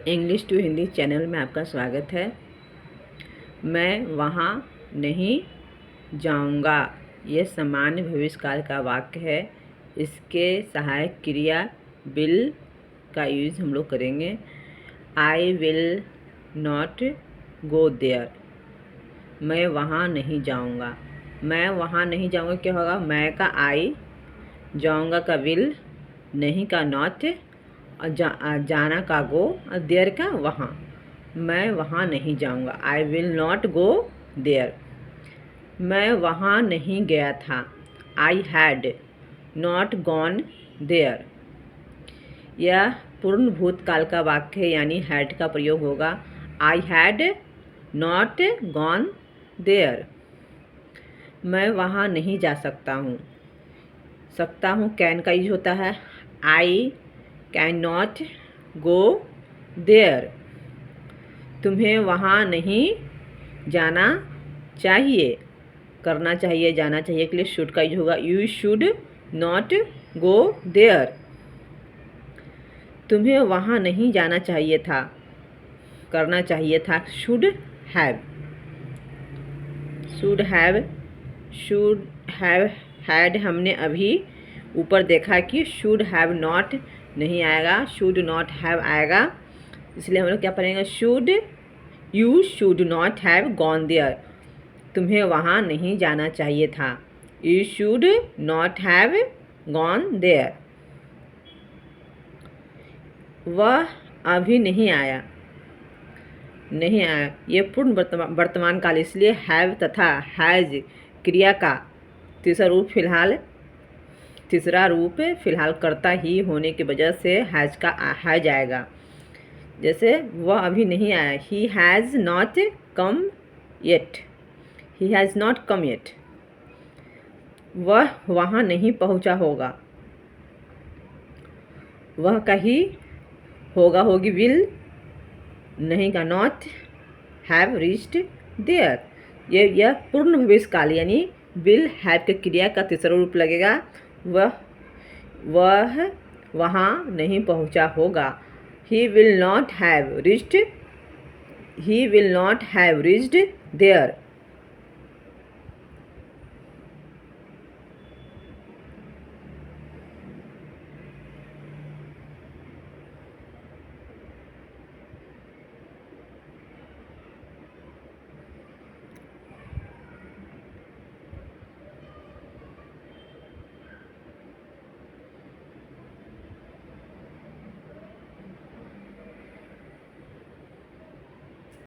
English to Hindi channel में आपका स्वागत है। मैं वहाँ नहीं जाऊँगा यह सामान्य भविष्यकाल का वाक्य है। इसके सहायक क्रिया विल का यूज़ हम लोग करेंगे। I will not go there. मैं वहाँ नहीं जाऊँगा। मैं वहाँ नहीं जाऊँगा क्या होगा? मैं का आई, जाऊँगा का विल, नहीं का नॉट और जाना का गो और देयर का वहाँ। मैं वहाँ नहीं जाऊँगा। I will not go there. मैं वहाँ नहीं गया था। I had not gone there. यह पूर्ण भूतकाल का वाक्य है, यानी हैड का प्रयोग होगा। I had not gone there. मैं वहाँ नहीं जा सकता हूँ। सकता हूँ कैन का यूज होता है। I can not go there. तुम्हें वहाँ नहीं जाना चाहिए। करना चाहिए, जाना चाहिए के लिए शुड का यूज होगा। You should not go there. तुम्हें वहाँ नहीं जाना चाहिए था। करना चाहिए था, should have. Should have had हमने अभी ऊपर देखा कि शुड हैव नॉट नहीं आएगा, शुड नॉट हैव आएगा। इसलिए हम लोग क्या पढ़ेंगे? You should not have gone there. तुम्हें वहाँ नहीं जाना चाहिए था। You should not have gone there. वह अभी नहीं आया। नहीं आया ये पूर्ण वर्तमान काल, इसलिए हैव तथा हैज क्रिया का तीसरा रूप फिलहाल कर्ता ही होने की वजह से हैज आएगा। जैसे वह अभी नहीं आया, he has not come yet. He has not come yet. वह वहाँ नहीं पहुँचा होगा। वह कहीं होगा, होगी विल, नहीं का नॉट, हैव रीच्ड देयर। यह पूर्ण भविष्यकाल यानी विल हैव के क्रिया का तीसरा रूप लगेगा। वह वहाँ नहीं पहुँचा होगा। He will not have reached there.